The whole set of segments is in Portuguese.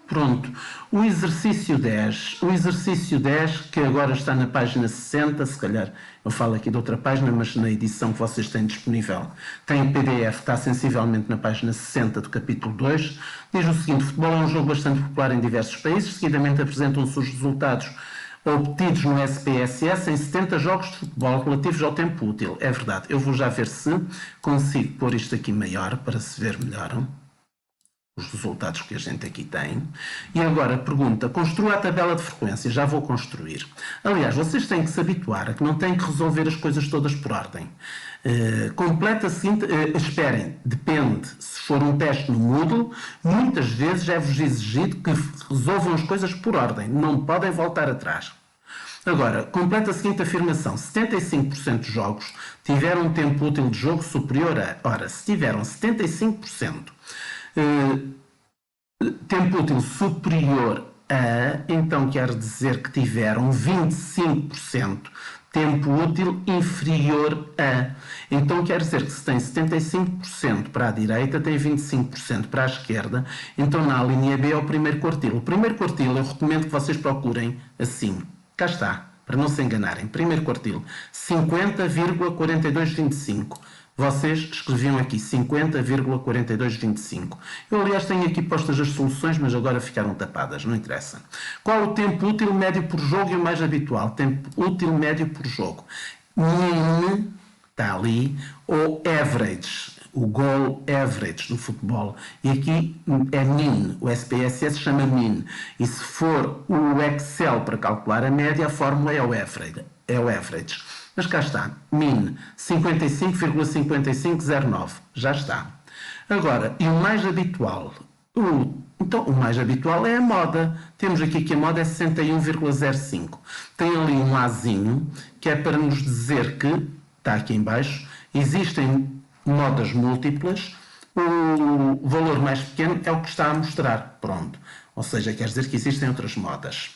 Pronto, o exercício 10 que agora está na página 60, se calhar eu falo aqui de outra página, mas na edição que vocês têm disponível, tem o PDF, está sensivelmente na página 60 do capítulo 2, diz o seguinte: o futebol é um jogo bastante popular em diversos países, seguidamente apresentam-se os resultados obtidos no SPSS em 70 jogos de futebol relativos ao tempo útil. É verdade, eu vou já ver se consigo pôr isto aqui maior, para se ver melhor os resultados que a gente aqui tem. E agora pergunta: construa a tabela de frequência. Já vou construir. Aliás, vocês têm que se habituar a que não têm que resolver as coisas todas por ordem. Completa a seguinte... esperem, depende. Se for um teste no Moodle, muitas vezes é-vos exigido que resolvam as coisas por ordem. Não podem voltar atrás. Agora, completa a seguinte afirmação: 75% dos jogos tiveram um tempo útil de jogo superior a... Ora, se tiveram 75% tempo útil superior a, então quer dizer que tiveram 25% tempo útil inferior a. Então quer dizer que se tem 75% para a direita, tem 25% para a esquerda. Então na linha B é o primeiro quartil. O primeiro quartil eu recomendo que vocês procurem assim. Cá está, para não se enganarem. Primeiro quartil, 50,4225. Vocês escreviam aqui 50,4225. Eu, aliás, tenho aqui postas as soluções, mas agora ficaram tapadas, não interessa. Qual o tempo útil médio por jogo e o mais habitual? Tempo útil médio por jogo. Mean, está ali, ou average, o goal average do futebol. E aqui é mean, o SPSS chama mean. E se for o Excel para calcular a média, a fórmula é o average. Mas cá está, min 55,5509, já está. Agora, e o mais habitual? Então, o mais habitual é a moda. Temos aqui que a moda é 61,05. Tem ali um Azinho, que é para nos dizer que, está aqui em baixo, existem modas múltiplas, o valor mais pequeno é o que está a mostrar. Pronto. Ou seja, quer dizer que existem outras modas.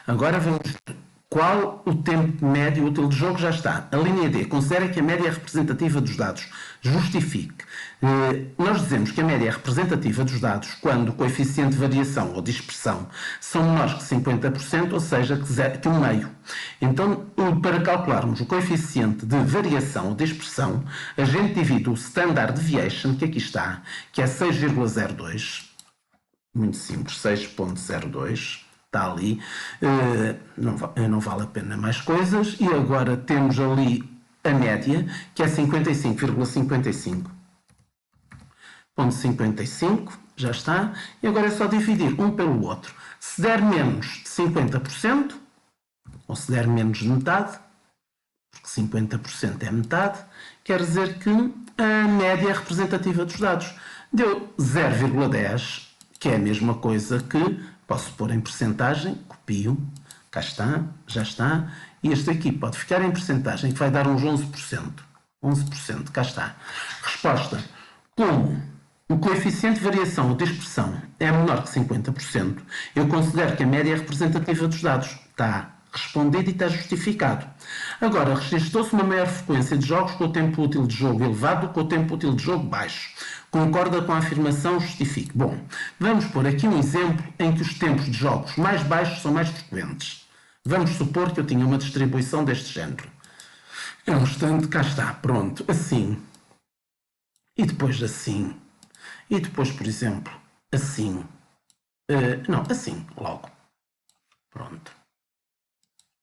Agora vamos ver. Qual o tempo médio útil de jogo? Já está. A linha D. Considera que a média é representativa dos dados. Justifique. Nós dizemos que a média é representativa dos dados quando o coeficiente de variação ou dispersão são menores que 50%, ou seja, que um meio. Então, para calcularmos o coeficiente de variação ou dispersão, a gente divide o standard deviation, que aqui está, que é 6,02. Muito simples, 6,02. Está ali, não vale a pena mais coisas. E agora temos ali a média, que é 55,55. Já está. E agora é só dividir um pelo outro. Se der menos de 50%, ou se der menos de metade, porque 50% é metade, quer dizer que a média é representativa dos dados. Deu 0,10, que é a mesma coisa que... Posso pôr em percentagem, copio, cá está, já está, e este aqui pode ficar em percentagem, que vai dar uns 11%. 11%, cá está. Resposta: como o coeficiente de variação ou dispersão é menor que 50%, eu considero que a média é representativa dos dados. Está respondido e está justificado. Agora, registrou-se uma maior frequência de jogos com o tempo útil de jogo elevado do que o tempo útil de jogo baixo. Concorda com a afirmação? Justifique. Bom, vamos pôr aqui um exemplo em que os tempos de jogos mais baixos são mais frequentes. Vamos supor que eu tinha uma distribuição deste género. É um instante, cá está, pronto, assim. E depois assim. E depois, por exemplo, assim. Não, assim, logo. Pronto.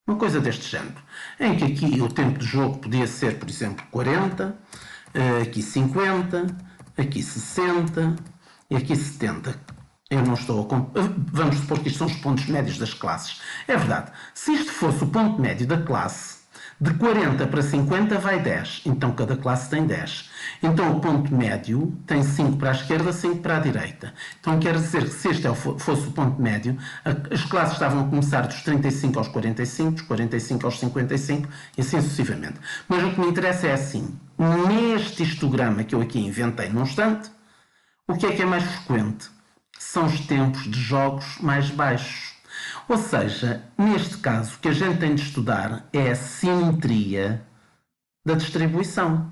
Uma coisa deste género. Em que aqui o tempo de jogo podia ser, por exemplo, 40, aqui 50... aqui 60 e aqui 70. Eu não estou a... Vamos supor que isto são os pontos médios das classes. É verdade. Se isto fosse o ponto médio da classe, de 40 para 50 vai 10. Então cada classe tem 10. Então o ponto médio tem 5 para a esquerda, 5 para a direita. Então quer dizer que se este fosse o ponto médio, as classes estavam a começar dos 35 aos 45, dos 45 aos 55 e assim sucessivamente. Mas o que me interessa é assim. Neste histograma que eu aqui inventei num instante, o que é mais frequente? São os tempos de jogos mais baixos. Ou seja, neste caso, o que a gente tem de estudar é a simetria da distribuição.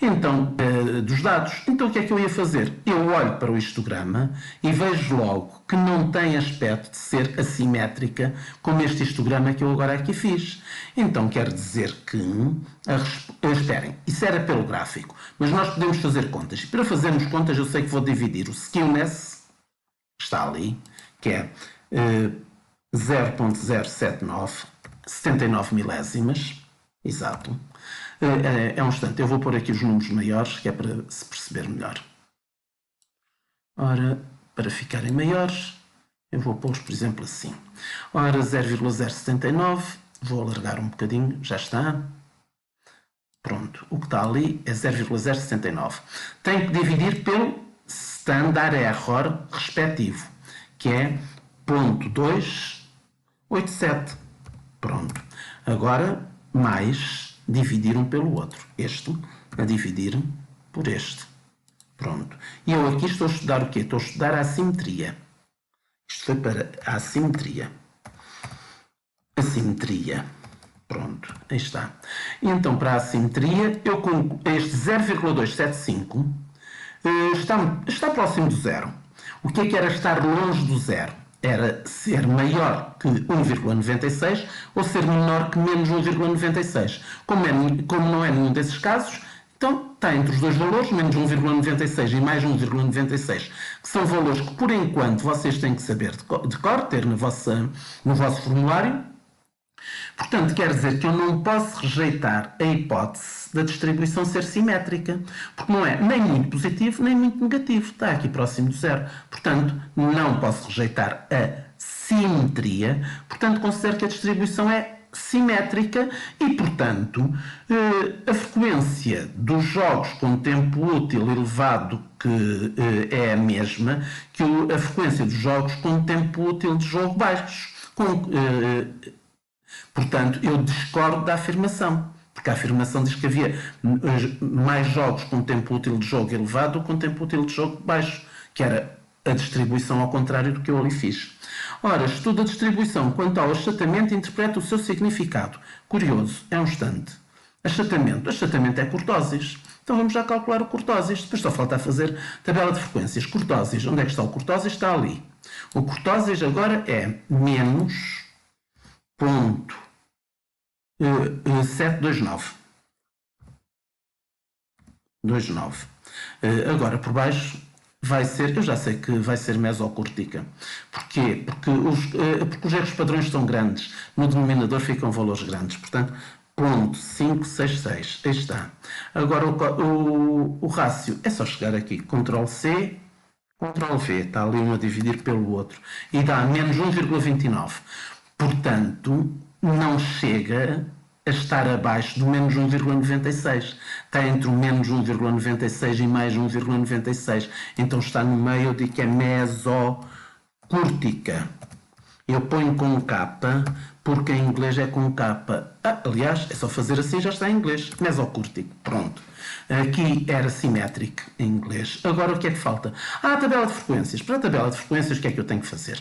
Então, dos dados. Então, o que é que eu ia fazer? Eu olho para o histograma e vejo logo que não tem aspecto de ser assimétrica como este histograma que eu agora aqui fiz. Então, quer dizer que... esperem, isso era pelo gráfico, mas nós podemos fazer contas. Para fazermos contas, eu sei que vou dividir o skewness, que está ali, que é 0.079, 79 milésimas, exato. É um instante, eu vou pôr aqui os números maiores, que é para se perceber melhor. Ora, para ficarem maiores, eu vou pô-los, por exemplo, assim. Ora, 0,079, vou alargar um bocadinho, já está. Pronto, o que está ali é 0,079. Tenho que dividir pelo standard error respectivo, que é 0.287. Pronto. Agora, mais dividir um pelo outro. Este a dividir por este. Pronto. E eu aqui estou a estudar o quê? Estou a estudar a assimetria. Isto foi para a assimetria. Assimetria. Pronto, aí está. E então, para a assimetria, eu com este 0,275 está próximo do zero. O que é que era estar longe do zero? Era ser maior que 1,96 ou ser menor que menos 1,96. Como não é nenhum desses casos, então está entre os dois valores, menos 1,96 e mais 1,96, que são valores que, por enquanto, vocês têm que saber de cor, ter no vosso formulário. Portanto, quer dizer que eu não posso rejeitar a hipótese da distribuição ser simétrica, porque não é nem muito positivo nem muito negativo, está aqui próximo do zero. Portanto, não posso rejeitar a simetria, portanto, considero que a distribuição é simétrica e, portanto, a frequência dos jogos com tempo útil elevado que é a mesma que a frequência dos jogos com tempo útil de jogo baixo. Portanto, eu discordo da afirmação, porque a afirmação diz que havia mais jogos com tempo útil de jogo elevado do que com tempo útil de jogo baixo, que era a distribuição ao contrário do que eu ali fiz. Ora, estudo a distribuição quanto ao achatamento e interpreta o seu significado. Curioso, é um instante. Achatamento é cortósis. Então vamos já calcular o cortósis. Depois só falta fazer tabela de frequências. Cortósis, onde é que está o cortósis? Está ali. O cortósis agora é menos 0.729. 29. Agora, por baixo, vai ser, eu já sei que vai ser mesocórtica. Porquê? Porque os erros padrões são grandes. No denominador ficam valores grandes. Portanto, 0.566. Aí está. Agora, o rácio é só chegar aqui. Ctrl+C, Ctrl+V. Está ali um a dividir pelo outro. E dá menos 1,29. Portanto, não chega a estar abaixo do menos 1,96. Está entre o menos 1,96 e mais 1,96. Então está no meio, eu digo que é mesocórtica. Eu ponho com K, porque em inglês é com K. Aliás, é só fazer assim, já está em inglês. Mesocórtico. Pronto. Aqui era simétrico em inglês. Agora o que é que falta? A tabela de frequências. Para a tabela de frequências, o que é que eu tenho que fazer?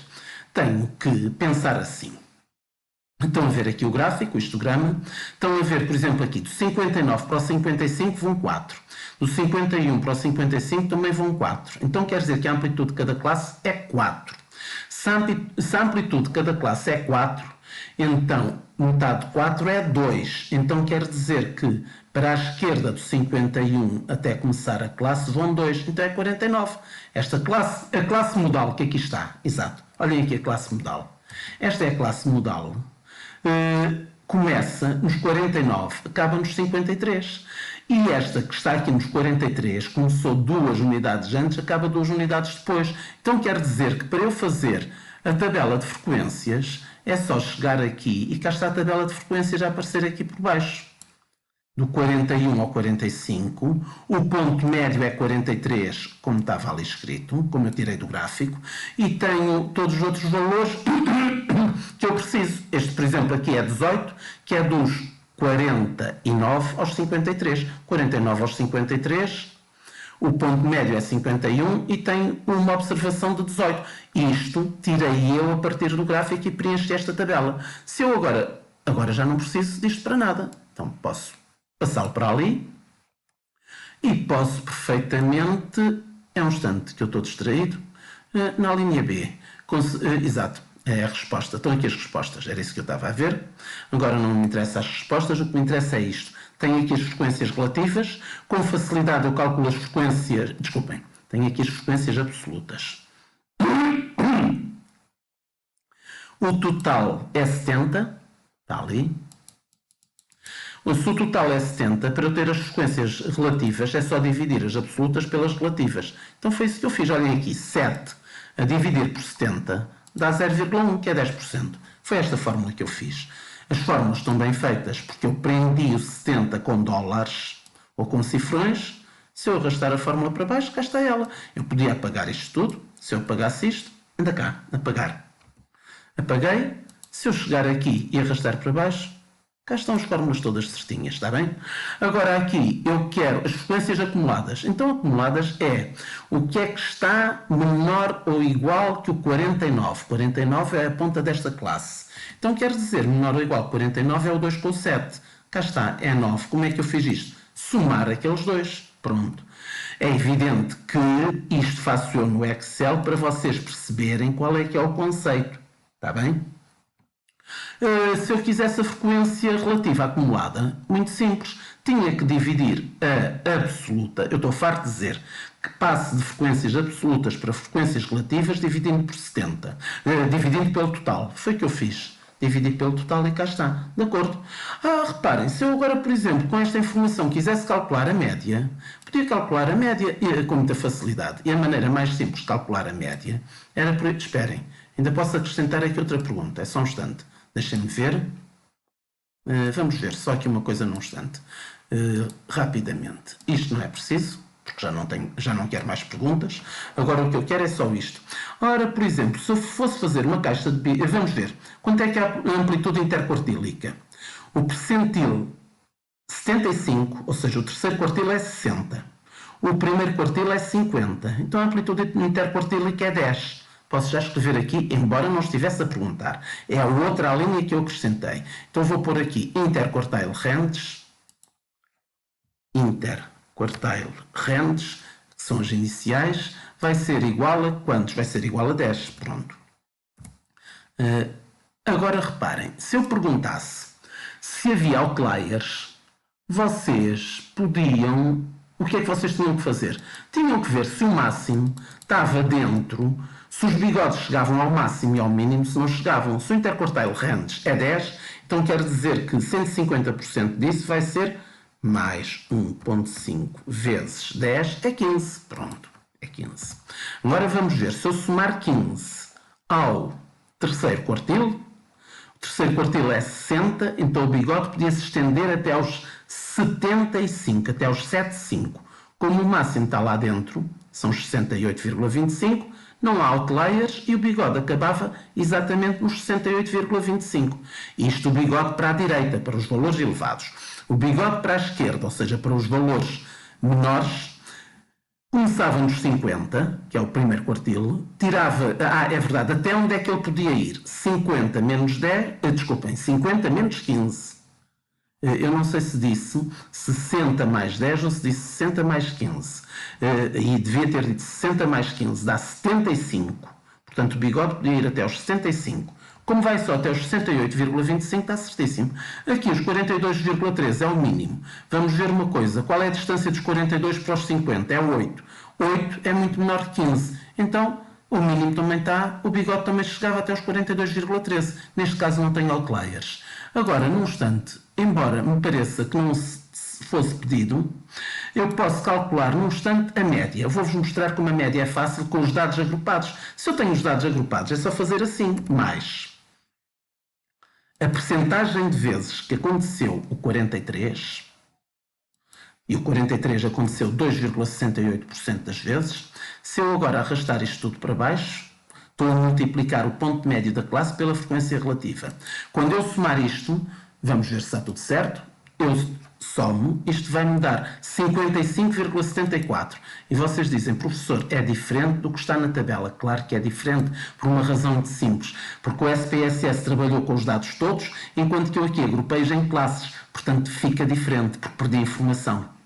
Tenho que pensar assim. Estão a ver aqui o gráfico, o histograma. Estão a ver, por exemplo, aqui do 59 para o 55 vão 4. Do 51 para o 55 também vão 4. Então quer dizer que a amplitude de cada classe é 4. Se a amplitude de cada classe é 4, então metade de 4 é 2. Então quer dizer que para a esquerda do 51 até começar a classe vão 2. Então é 49. Esta classe, a classe modal que aqui está, exato. Olhem aqui a classe modal. Esta é a classe modal. Começa nos 49, acaba nos 53. E esta que está aqui nos 43, começou 2 unidades antes, acaba 2 unidades depois. Então quer dizer que para eu fazer a tabela de frequências, é só chegar aqui e cá está a tabela de frequências a aparecer aqui por baixo. Do 41 ao 45, o ponto médio é 43, como estava ali escrito, como eu tirei do gráfico, e tenho todos os outros valores que eu preciso. Este, por exemplo, aqui é 18, que é dos 49 aos 53. 49 aos 53, o ponto médio é 51 e tenho uma observação de 18. Isto tirei eu a partir do gráfico e preenchi esta tabela. Se eu agora já não preciso disto para nada, então posso passá-lo para ali. E posso perfeitamente, é um instante que eu estou distraído, na linha B. Exato, é a resposta. Estão aqui as respostas, era isso que eu estava a ver. Agora não me interessa as respostas, o que me interessa é isto. Tenho aqui as frequências relativas, com facilidade eu calculo as frequências, desculpem, tenho aqui as frequências absolutas. O total é 70, está ali. Se o total é 70, para eu ter as frequências relativas, é só dividir as absolutas pelas relativas. Então foi isso que eu fiz. Olhem aqui, 7 a dividir por 70 dá 0,1, que é 10%. Foi esta fórmula que eu fiz. As fórmulas estão bem feitas porque eu prendi o 70 com dólares ou com cifrões. Se eu arrastar a fórmula para baixo, cá está ela. Eu podia apagar isto tudo. Se eu apagasse isto, anda cá, apagar. Apaguei. Se eu chegar aqui e arrastar para baixo, cá estão as fórmulas todas certinhas, está bem? Agora aqui eu quero as frequências acumuladas. Então acumuladas é o que é que está menor ou igual que o 49. 49 é a ponta desta classe. Então quer dizer, menor ou igual que 49 é o 2 com o 7. Cá está, é 9. Como é que eu fiz isto? Somar aqueles dois. Pronto. É evidente que isto faço eu no Excel para vocês perceberem qual é que é o conceito. Está bem? Se eu quisesse a frequência relativa acumulada, muito simples, tinha que dividir a absoluta. Eu estou farto de dizer que passe de frequências absolutas para frequências relativas dividindo por 70, dividindo pelo total. Foi o que eu fiz. Dividi pelo total e cá está. De acordo? Reparem, se eu agora, por exemplo, com esta informação quisesse calcular a média, podia calcular a média com muita facilidade. E a maneira mais simples de calcular a média era por... Esperem, ainda posso acrescentar aqui outra pergunta. É só um instante. Deixem-me ver. Vamos ver só aqui uma coisa num instante. Rapidamente. Isto não é preciso, porque já não quero mais perguntas. Agora o que eu quero é só isto. Ora, por exemplo, se eu fosse fazer uma caixa de... Vamos ver. Quanto é que é a amplitude interquartílica? O percentil 75, ou seja, o terceiro quartil é 60. O primeiro quartil é 50. Então a amplitude interquartílica é 10. Posso já escrever aqui, embora não estivesse a perguntar. É a outra linha que eu acrescentei. Então vou pôr aqui interquartile ranges. Interquartile ranges, que são as iniciais, vai ser igual a quantos? Vai ser igual a 10. Pronto. Agora reparem, se eu perguntasse se havia outliers, vocês podiam... O que é que vocês tinham que fazer? Tinham que ver se o máximo estava dentro... Se os bigodes chegavam ao máximo e ao mínimo, se não chegavam. Se o interquartile range é 10, então quer dizer que 150% disso vai ser mais 1,5 vezes 10 é 15. Pronto, é 15. Agora vamos ver, se eu somar 15 ao terceiro quartil, o terceiro quartil é 60, então o bigode podia se estender até aos 75, até aos 75. Como o máximo está lá dentro, são 68,25, não há outliers e o bigode acabava exatamente nos 68,25. Isto o bigode para a direita, para os valores elevados. O bigode para a esquerda, ou seja, para os valores menores, começava nos 50, que é o primeiro quartil, tirava... é verdade, até onde é que ele podia ir? 50 menos 10... desculpem, 50 menos 15. Eu não sei se disse 60 mais 10 ou se disse 60 mais 15. E devia ter dito 60 mais 15 dá 75. Portanto, o bigode podia ir até aos 65. Como vai só até aos 68,25, está certíssimo. Aqui os 42,13 é o mínimo. Vamos ver uma coisa. Qual é a distância dos 42 para os 50? É 8. 8 é muito menor que 15. Então, o mínimo também está. O bigode também chegava até aos 42,13. Neste caso não tem outliers. Agora, num instante, embora me pareça que não fosse pedido, eu posso calcular num instante a média. Eu vou-vos mostrar como a média é fácil com os dados agrupados. Se eu tenho os dados agrupados, é só fazer assim, mais a percentagem de vezes que aconteceu o 43, e o 43 aconteceu 2,68% das vezes, se eu agora arrastar isto tudo para baixo, estou a multiplicar o ponto médio da classe pela frequência relativa. Quando eu somar isto, vamos ver se está tudo certo, eu somo, isto vai-me dar 55,74. E vocês dizem, professor, é diferente do que está na tabela. Claro que é diferente, por uma razão muito simples. Porque o SPSS trabalhou com os dados todos, enquanto que eu aqui agrupei-os em classes. Portanto, fica diferente, porque perdi a informação.